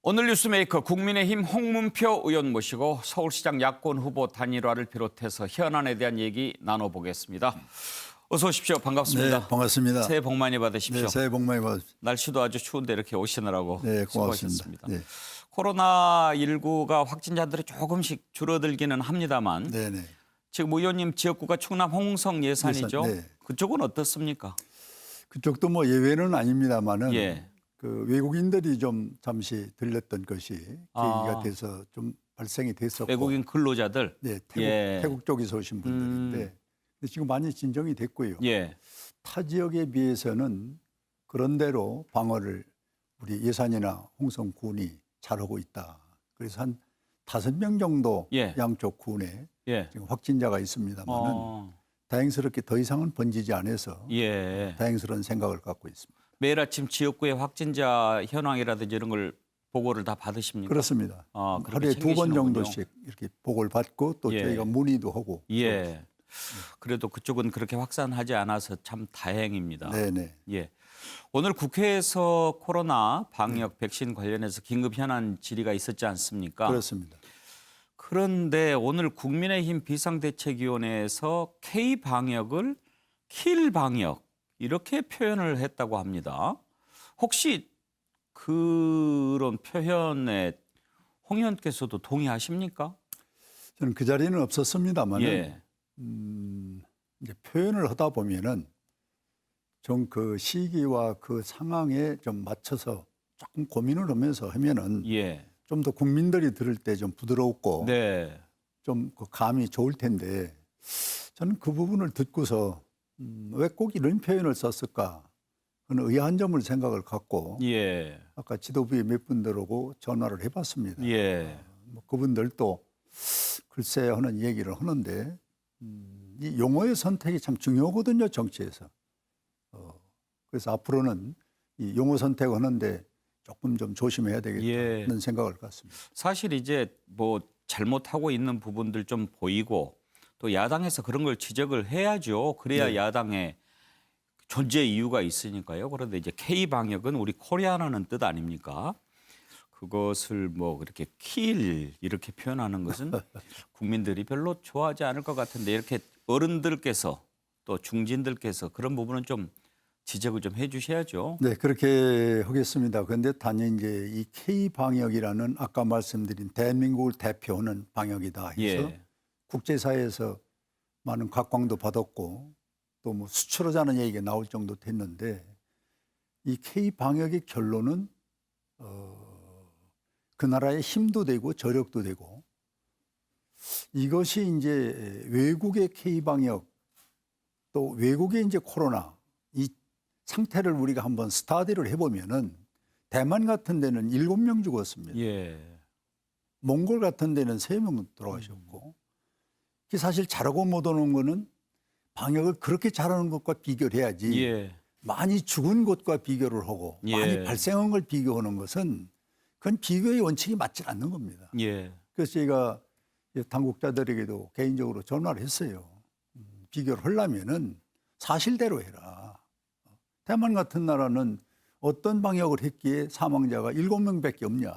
오늘 뉴스메이커 국민의힘 홍문표 의원 모시고 서울시장 야권 후보 단일화를 비롯해서 현안에 대한 얘기 나눠보겠습니다. 어서 오십시오. 반갑습니다. 네, 반갑습니다. 새해 복 많이 받으십시오. 네, 새해 복 많이 받으십시오. 날씨도 아주 추운데 이렇게 오시느라고 네, 수고하셨습니다. 고맙습니다. 네. 코로나19가 확진자들이 조금씩 줄어들기는 합니다만 네, 네. 지금 의원님 지역구가 충남 홍성 예산이죠. 네. 그쪽은 어떻습니까? 그쪽도 뭐 예외는 아닙니다만은 예. 그 외국인들이 좀 잠시 들렸던 것이 계기가 돼서 좀 발생이 됐었고 외국인 근로자들. 네, 예. 태국 쪽에서 오신 분들인데 근데 지금 많이 진정이 됐고요. 예. 타 지역에 비해서는 그런 대로 방어를 우리 예산이나 홍성군이 잘하고 있다. 그래서 한 5명 정도 예. 양쪽 군에 예. 지금 확진자가 있습니다만은 다행스럽게 더 이상은 번지지 않아서 예. 다행스러운 생각을 갖고 있습니다. 매일 아침 지역구의 확진자 현황이라든지 이런 걸 보고를 다 받으십니까? 그렇습니다. 그렇게 하루에 2번 챙기시는군요. 정도씩 이렇게 보고를 받고 또 예. 저희가 문의도 하고. 예. 그래도 그쪽은 그렇게 확산하지 않아서 참 다행입니다. 네네. 예. 오늘 국회에서 코로나 방역 백신 관련해서 긴급 현안 질의가 있었지 않습니까? 그렇습니다. 그런데 오늘 국민의힘 비상대책위원회에서 K방역을 킬방역 이렇게 표현을 했다고 합니다. 혹시 그런 표현에 홍 의원께서도 동의하십니까? 저는 그 자리는 없었습니다만 예. 이제 표현을 하다 보면은 좀 그 시기와 그 상황에 좀 맞춰서 조금 고민을 하면서 하면은 예. 좀 더 국민들이 들을 때 좀 부드럽고 네. 좀 그 감이 좋을 텐데 저는 그 부분을 듣고서 왜 꼭 이런 표현을 썼을까 그런 의아한 점을 생각을 갖고 예. 아까 지도부에 몇 분들하고 전화를 해봤습니다. 예. 뭐 그분들도 글쎄 하는 얘기를 하는데 이 용어의 선택이 참 중요하거든요, 정치에서. 그래서 앞으로는 이 용어 선택하는데 조금 좀 조심해야 되겠다는 생각을 갖습니다. 사실 이제 뭐 잘못하고 있는 부분들 좀 보이고 또 야당에서 그런 걸 지적을 해야죠. 그래야 네. 야당의 존재 이유가 있으니까요. 그런데 이제 K 방역은 우리 코리아라는 뜻 아닙니까? 그것을 뭐 그렇게 킬 이렇게 표현하는 것은 국민들이 별로 좋아하지 않을 것 같은데 이렇게 어른들께서 또 중진들께서 그런 부분은 좀 지적을 좀 해주셔야죠. 네, 그렇게 하겠습니다. 그런데 단지 이제 이 K 방역이라는 아까 말씀드린 대한민국을 대표하는 방역이다 해서 예. 국제사회에서 많은 각광도 받았고 또 뭐 수출하자는 얘기가 나올 정도 됐는데 이 K 방역의 결론은 그 나라의 힘도 되고 저력도 되고 이것이 이제 외국의 K 방역 또 외국의 이제 코로나 이 상태를 우리가 한번 스타디를 해보면은 대만 같은 데는 7명 죽었습니다. 예. 몽골 같은 데는 3명 돌아가셨고 그 사실 잘하고 못하는 거는 방역을 그렇게 잘하는 것과 비교를 해야지 예. 많이 죽은 것과 비교를 하고 예. 많이 발생한 걸 비교하는 것은 그건 비교의 원칙이 맞지 않는 겁니다. 예. 그래서 제가 당국자들에게도 개인적으로 전화를 했어요. 비교를 하려면은 사실대로 해라. 대만 같은 나라는 어떤 방역을 했기에 사망자가 7명밖에 없냐.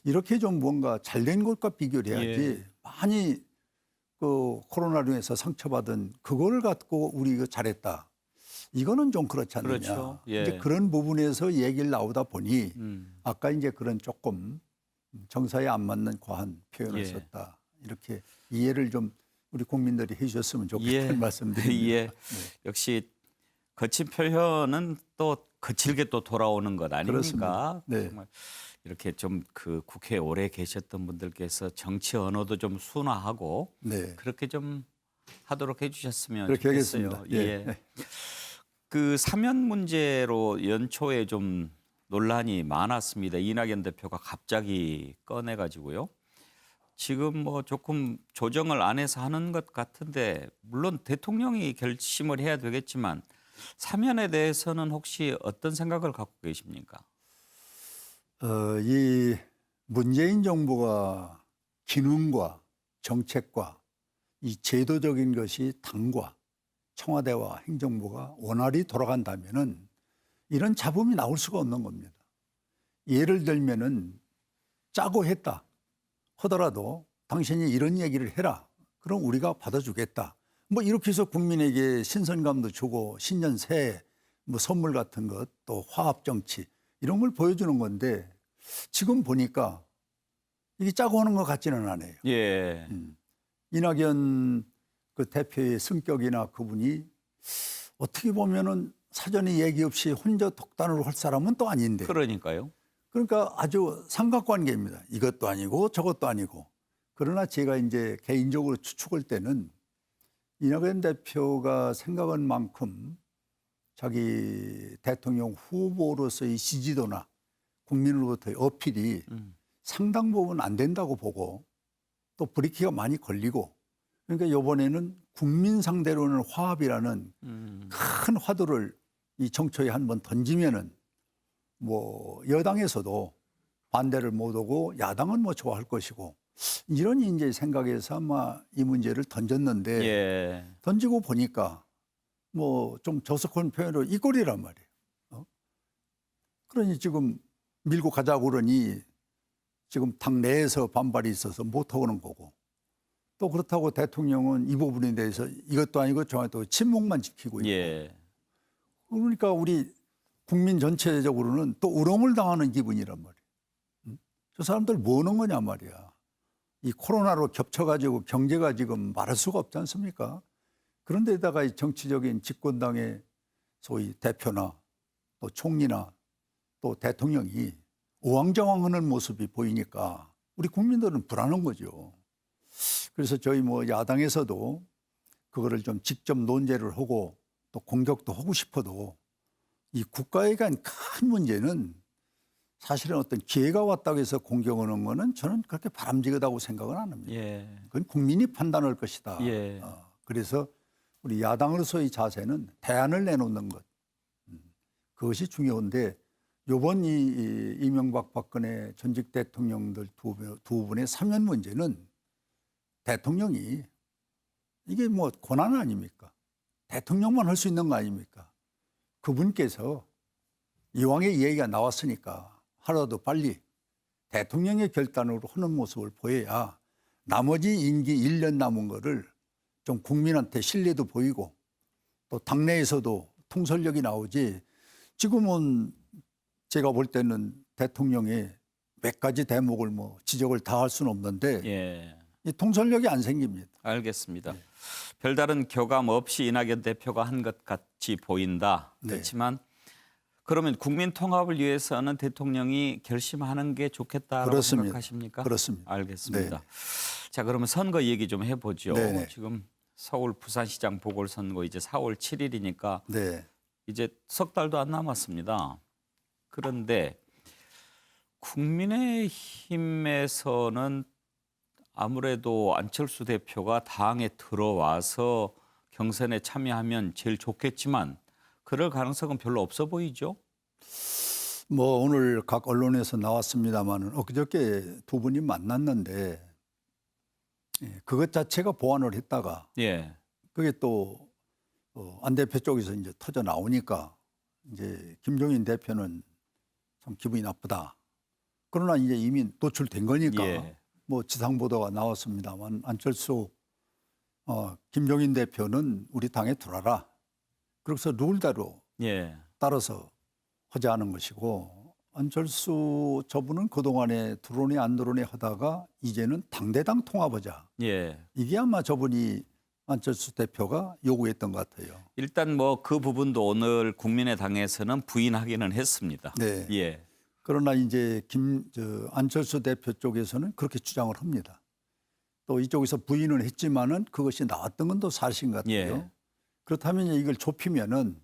이렇게 좀 뭔가 잘된 것과 비교를 해야지 많이 그 코로나로 인해서 상처받은 그거를 갖고 우리가 잘했다. 이거는 좀 그렇지 않느냐. 그렇죠. 예. 이제 그런 부분에서 얘기를 나오다 보니 아까 이제 그런 조금 정서에 안 맞는 과한 표현을 예. 썼다. 이렇게 이해를 좀 우리 국민들이 해 주셨으면 좋겠다는 말씀드립니다. 예. 네. 역시 거친 표현은 또 거칠게 또 돌아오는 것 아닙니까? 그렇습니다. 네. 정말 이렇게 좀 그 국회에 오래 계셨던 분들께서 정치 언어도 좀 순화하고 네. 그렇게 좀 하도록 해주셨으면 그렇게 좋겠어요. 하겠습니다. 예. 그 사면 문제로 연초에 좀 논란이 많았습니다. 이낙연 대표가 갑자기 꺼내가지고요. 지금 뭐 조금 조정을 안 해서 하는 것 같은데 물론 대통령이 결심을 해야 되겠지만 사면에 대해서는 혹시 어떤 생각을 갖고 계십니까? 이 문재인 정부가 기능과 정책과 이 제도적인 것이 당과 청와대와 행정부가 원활히 돌아간다면은 이런 잡음이 나올 수가 없는 겁니다. 예를 들면은 짜고 했다 하더라도 당신이 이런 얘기를 해라. 그럼 우리가 받아주겠다. 뭐 이렇게 해서 국민에게 신선감도 주고 신년 새해 뭐 선물 같은 것 또 화합 정치 이런 걸 보여주는 건데 지금 보니까 이게 짜고 하는 것 같지는 않아요. 예. 이낙연 그 대표의 성격이나 그분이 어떻게 보면은 사전에 얘기 없이 혼자 독단으로 할 사람은 또 아닌데. 그러니까요. 그러니까 아주 삼각관계입니다. 이것도 아니고 저것도 아니고. 그러나 제가 이제 개인적으로 추측할 때는 이낙연 대표가 생각한 만큼 자기 대통령 후보로서의 지지도나 국민으로부터의 어필이 상당 부분 안 된다고 보고 또 브레이크가 많이 걸리고 그러니까 이번에는 국민 상대로는 화합이라는 큰 화두를 이 정초에 한번 던지면은 뭐 여당에서도 반대를 못 오고 야당은 뭐 좋아할 것이고 이런 이제 생각에서 아마 이 문제를 던졌는데 예. 던지고 보니까 뭐 좀 저속한 표현으로 이 꼴이란 말이에요. 그러니 지금 밀고 가자고 그러니 지금 당 내에서 반발이 있어서 못 하고는 거고 또 그렇다고 대통령은 이 부분에 대해서 이것도 아니고 저한테 침묵만 지키고 있고 예. 그러니까 우리 국민 전체적으로는 또 우롱을 당하는 기분이란 말이에요. 저 사람들 뭐 하는 거냐 말이야. 이 코로나로 겹쳐가지고 경제가 지금 말할 수가 없지 않습니까? 그런데다가 이 정치적인 집권당의 소위 대표나 또 총리나 또 대통령이 우왕좌왕하는 모습이 보이니까 우리 국민들은 불안한 거죠. 그래서 저희 뭐 야당에서도 그거를 좀 직접 논제를 하고 또 공격도 하고 싶어도 이 국가에 대한 큰 문제는 사실은 어떤 기회가 왔다고 해서 공격하는 거는 저는 그렇게 바람직하다고 생각은 안 합니다. 예. 그건 국민이 판단할 것이다. 예. 그래서 우리 야당으로서의 자세는 대안을 내놓는 것. 그것이 중요한데 이번 이 이명박 박근혜 전직 대통령들 두 분의 사면 문제는 대통령이 이게 뭐 권한 아닙니까? 대통령만 할 수 있는 거 아닙니까? 그분께서 이왕의 얘기가 나왔으니까 하루라도 빨리 대통령의 결단으로 하는 모습을 보여야 나머지 임기 1년 남은 거를 좀 국민한테 신뢰도 보이고 또 당내에서도 통솔력이 나오지 지금은 제가 볼 때는 대통령의 몇 가지 대목을 뭐 지적을 다 할 수는 없는데 예. 이 통솔력이 안 생깁니다. 알겠습니다. 별다른 교감 없이 이낙연 대표가 한 것 같이 보인다. 네. 그렇지만 그러면 국민 통합을 위해서는 대통령이 결심하는 게 좋겠다라고 그렇습니다. 생각하십니까? 그렇습니다. 알겠습니다. 네. 자, 그러면 선거 얘기 좀 해보죠. 네네. 지금 서울 부산시장 보궐선거 이제 4월 7일이니까 네. 이제 석 달도 안 남았습니다. 그런데 국민의힘에서는 아무래도 안철수 대표가 당에 들어와서 경선에 참여하면 제일 좋겠지만 그럴 가능성은 별로 없어 보이죠? 뭐 오늘 각 언론에서 나왔습니다마는 엊그저께 두 분이 만났는데 그것 자체가 보완을 했다가 예. 그게 또 안 대표 쪽에서 이제 터져 나오니까 이제 김종인 대표는 참 기분이 나쁘다. 그러나 이제 이미 노출된 거니까 예. 뭐 지상 보도가 나왔습니다만 안철수 김종인 대표는 우리 당에 들어라. 그래서 룰대로 예. 따라서 하자는 것이고 안철수 저분은 그동안에 들어오니 안 들어오니 하다가 이제는 당대당 통합하자. 예. 이게 아마 저분이 안철수 대표가 요구했던 것 같아요. 일단 뭐 그 부분도 오늘 국민의당에서는 부인하기는 했습니다. 네. 예. 그러나 이제 안철수 대표 쪽에서는 그렇게 주장을 합니다. 또 이쪽에서 부인을 했지만은 그것이 나왔던 건 또 사실인 것 같아요. 예. 그렇다면 이걸 좁히면은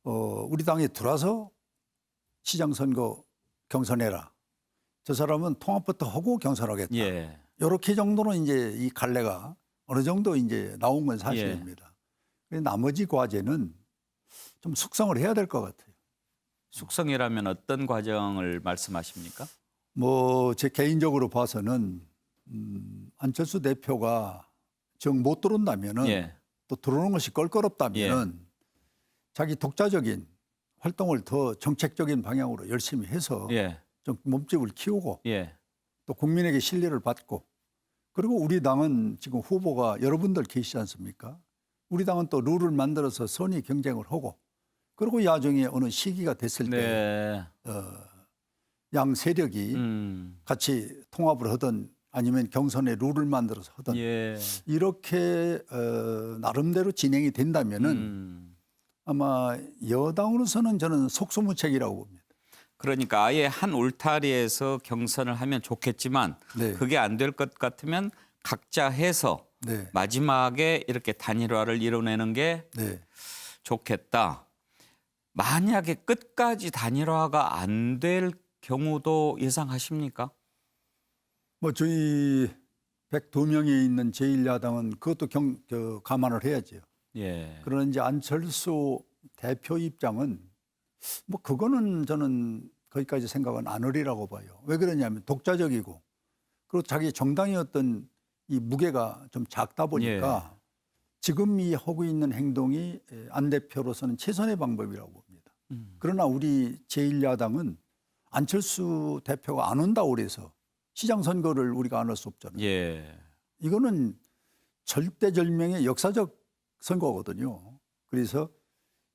우리 당에 들어와서 시장 선거 경선해라. 저 사람은 통합부터 하고 경선하겠다. 예. 이렇게 정도는 이제 이 갈래가 어느 정도 이제 나온 건 사실입니다. 그런데 나머지 과제는 좀 숙성을 해야 될 것 같아요. 숙성이라면 어떤 과정을 말씀하십니까? 뭐 제 개인적으로 봐서는 안철수 대표가 정 못 들어온다면은 예. 또 들어오는 것이 껄끄럽다면은 자기 독자적인 활동을 더 정책적인 방향으로 열심히 해서 예. 좀 몸집을 키우고 예. 또 국민에게 신뢰를 받고 그리고 우리 당은 지금 후보가 여러분들 계시지 않습니까? 우리 당은 또 룰을 만들어서 선의 경쟁을 하고 그리고 야정에 어느 시기가 됐을 때 네. 양 세력이 같이 통합을 하든 아니면 경선의 룰을 만들어서 하든 예. 이렇게 나름대로 진행이 된다면은 아마 여당으로서는 저는 속수무책이라고 봅니다. 그러니까 아예 한 울타리에서 경선을 하면 좋겠지만 네. 그게 안 될 것 같으면 각자 해서 네. 마지막에 이렇게 단일화를 이뤄내는 게 네. 좋겠다. 만약에 끝까지 단일화가 안 될 경우도 예상하십니까? 뭐 저희 102명이 있는 제1야당은 그것도 감안을 해야죠. 예. 그러나 이제 안철수 대표 입장은 뭐 그거는 저는 거기까지 생각은 안 하리라고 봐요. 왜 그러냐면 독자적이고 그리고 자기 정당의 어떤 이 무게가 좀 작다 보니까 지금 이 하고 있는 행동이 안 대표로서는 최선의 방법이라고 봅니다. 그러나 우리 제1야당은 안철수 대표가 안 온다고 그래서 시장 선거를 우리가 안 할 수 없잖아요. 예. 이거는 절대절명의 역사적 선거거든요. 그래서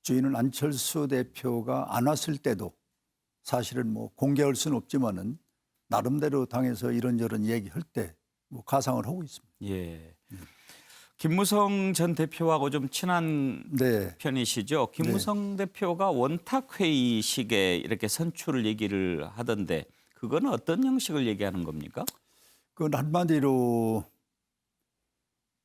저희는 안철수 대표가 안 왔을 때도 사실은 뭐 공개할 수는 없지만은 나름대로 당에서 이런저런 얘기할 때 뭐 가상을 하고 있습니다. 예. 김무성 전 대표하고 좀 친한 네. 편이시죠? 김무성 대표가 원탁 회의식에 이렇게 선출을 얘기를 하던데 그거는 어떤 형식을 얘기하는 겁니까? 그건 한마디로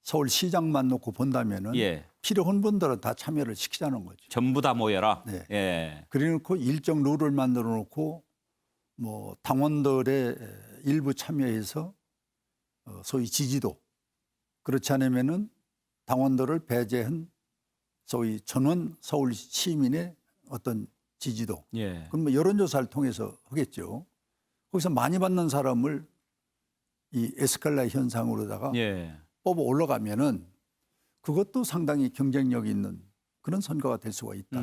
서울시장만 놓고 본다면은 예. 필요한 분들은 다 참여를 시키자는 거죠. 전부 다 모여라. 네. 예. 그래놓고 일정 룰을 만들어 놓고 뭐 당원들의 일부 참여해서 소위 지지도 그렇지 않으면은 당원들을 배제한 소위 전원 서울 시민의 어떤 지지도 예. 그럼 뭐 여론조사를 통해서 하겠죠. 거기서 많이 받는 사람을 이 에스칼라 현상으로다가 예. 뽑아 올라가면은 그것도 상당히 경쟁력 있는 그런 선거가 될 수가 있다.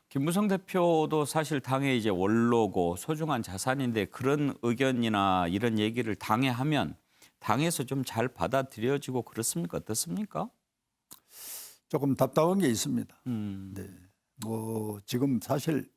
김무성 대표도 사실 당의 이제 원로고 소중한 자산인데 그런 의견이나 이런 얘기를 당에 하면 당에서 좀 잘 받아들여지고 그렇습니까? 어떻습니까? 조금 답답한 게 있습니다. 음. 네. 뭐 지금 사실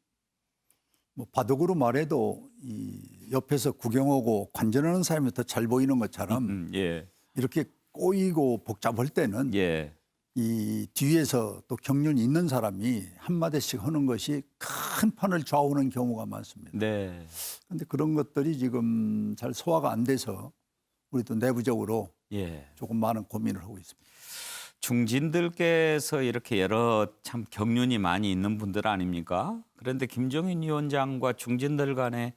뭐 바둑으로 말해도 이 옆에서 구경하고 관전하는 사람이 더 잘 보이는 것처럼 예. 이렇게 꼬이고 복잡할 때는 예. 이 뒤에서 또 경륜이 있는 사람이 한마디씩 하는 것이 큰 판을 좌우하는 경우가 많습니다. 네. 그런데 그런 것들이 지금 잘 소화가 안 돼서 우리도 내부적으로 예. 조금 많은 고민을 하고 있습니다. 중진들께서 이렇게 여러 참 경륜이 많이 있는 분들 아닙니까? 그런데 김종인 위원장과 중진들 간에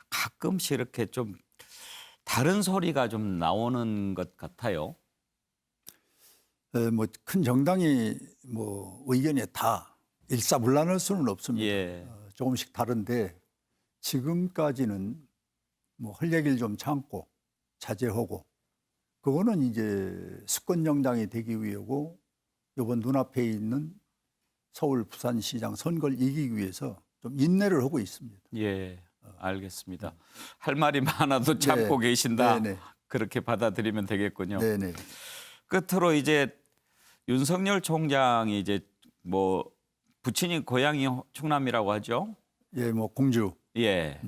가끔씩 이렇게 좀 다른 소리가 좀 나오는 것 같아요. 뭐 큰 정당이 뭐 의견이 다 일사불란할 수는 없습니다. 예. 조금씩 다른데 지금까지는 뭐 할 얘기를 좀 참고 자제하고 그거는 이제 수권 정당이 되기 위해고 이번 눈앞에 있는 서울 부산시장 선거를 이기기 위해서 좀 인내를 하고 있습니다. 예. 알겠습니다. 할 말이 많아도 참고 네. 계신다. 네네. 그렇게 받아들이면 되겠군요. 네네. 끝으로 이제 윤석열 총장이 이제 뭐 부친이 고향이 충남이라고 하죠. 예, 뭐 공주. 예.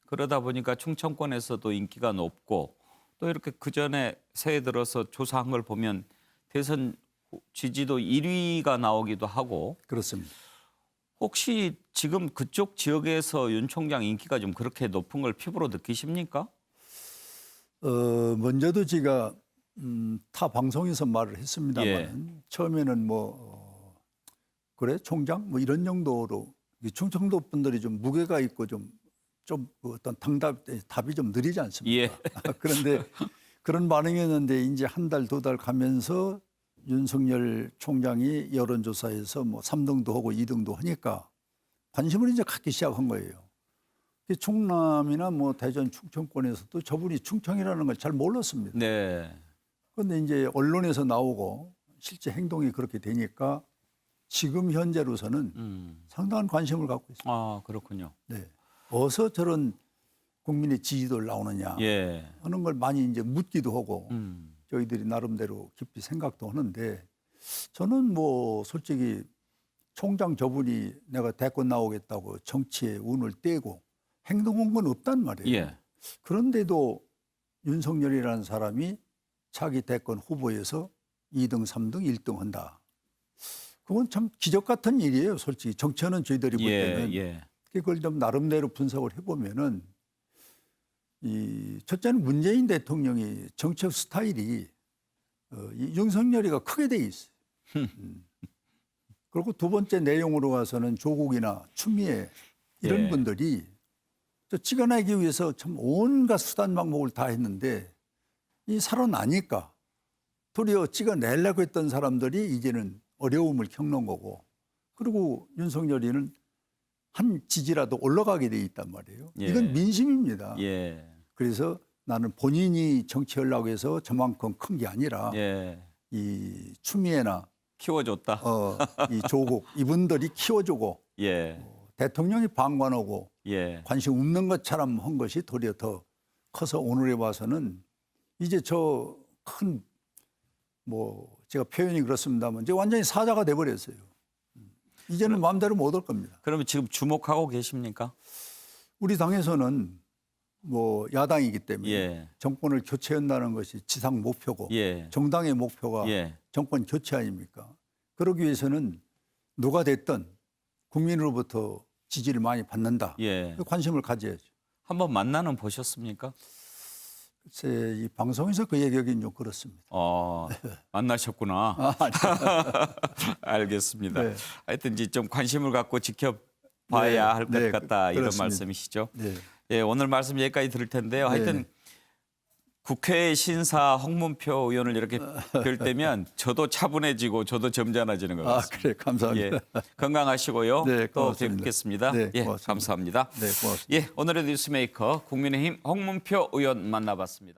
그러다 보니까 충청권에서도 인기가 높고 또 이렇게 그 전에 새해 들어서 조사한 걸 보면 대선 지지도 1위가 나오기도 하고 그렇습니다. 혹시 지금 그쪽 지역에서 윤 총장 인기가 좀 그렇게 높은 걸 피부로 느끼십니까? 먼저도 제가 타 방송에서 말을 했습니다만 예. 처음에는 그래 총장 뭐 이런 정도로 이 충청도 분들이 좀 무게가 있고 좀 어떤 답이 좀 느리지 않습니까? 예. 그런데 그런 반응이었는데 이제 한 달, 두 달 가면서 윤석열 총장이 여론조사에서 뭐 3등도 하고 2등도 하니까 관심을 이제 갖기 시작한 거예요. 충남이나 뭐 대전 충청권에서도 저분이 충청이라는 걸 잘 몰랐습니다. 네. 그런데 이제 언론에서 나오고 실제 행동이 그렇게 되니까 지금 현재로서는 상당한 관심을 갖고 있습니다. 아, 그렇군요. 네. 어디서 저런 국민의 지지도를 나오느냐 예. 하는 걸 많이 이제 묻기도 하고 음. 저희들이 나름대로 깊이 생각도 하는데 저는 뭐 솔직히 총장 저분이 내가 대권 나오겠다고 정치에 운을 떼고 행동한 건 없단 말이에요. 예. 그런데도 윤석열이라는 사람이 차기 대권 후보에서 2등, 3등, 1등 한다. 그건 참 기적 같은 일이에요. 솔직히 정치하는 저희들이 볼 때는. 예. 그걸 좀 나름대로 분석을 해보면은 이 첫째는 문재인 대통령이 정책 스타일이 이 윤석열이가 크게 돼 있어요. 그리고 두 번째 내용으로 가서는 조국이나 추미애 이런 예. 분들이 저 찍어내기 위해서 참 온갖 수단 방법을 다 했는데 이 살아나니까 도리어 찍어내려고 했던 사람들이 이제는 어려움을 겪는 거고 그리고 윤석열이는 한 지지라도 올라가게 돼 있단 말이에요. 예. 이건 민심입니다. 예. 그래서 나는 본인이 정치하려고 해서 저만큼 큰 게 아니라 예. 이 추미애나 키워줬다. 이 조국 이분들이 키워주고 예. 대통령이 방관하고 예. 관심 없는 것처럼 한 것이 도리어 더 커서 오늘에 와서는 이제 저 큰 뭐 제가 표현이 그렇습니다만 이제 완전히 사자가 돼버렸어요. 이제는 마음대로 못 올 겁니다. 그러면 지금 주목하고 계십니까? 우리 당에서는 뭐 야당이기 때문에 예. 정권을 교체한다는 것이 지상 목표고 예. 정당의 목표가 예. 정권 교체 아닙니까? 그러기 위해서는 누가 됐든 국민으로부터 지지를 많이 받는다. 예. 관심을 가져야죠. 한번 만나는 보셨습니까? 글쎄 이 방송에서 그 얘기하기는 좀 그렇습니다. 만나셨구나. 아니, 알겠습니다. 네. 하여튼 이제 좀 관심을 갖고 지켜봐야 네, 할 것 네, 같다 이런 그렇습니다. 말씀이시죠. 네. 예, 오늘 말씀 여기까지 들을 텐데요. 하여튼 국회 신사 홍문표 의원을 이렇게 뵐 때면 저도 차분해지고 저도 점잖아지는 것 아 같습니다. 그래 감사합니다. 예, 건강하시고요. 네, 또 고맙습니다. 뵙겠습니다. 네, 예, 고맙습니다. 감사합니다. 네 고맙습니다. 예, 오늘의 뉴스메이커 국민의힘 홍문표 의원 만나봤습니다.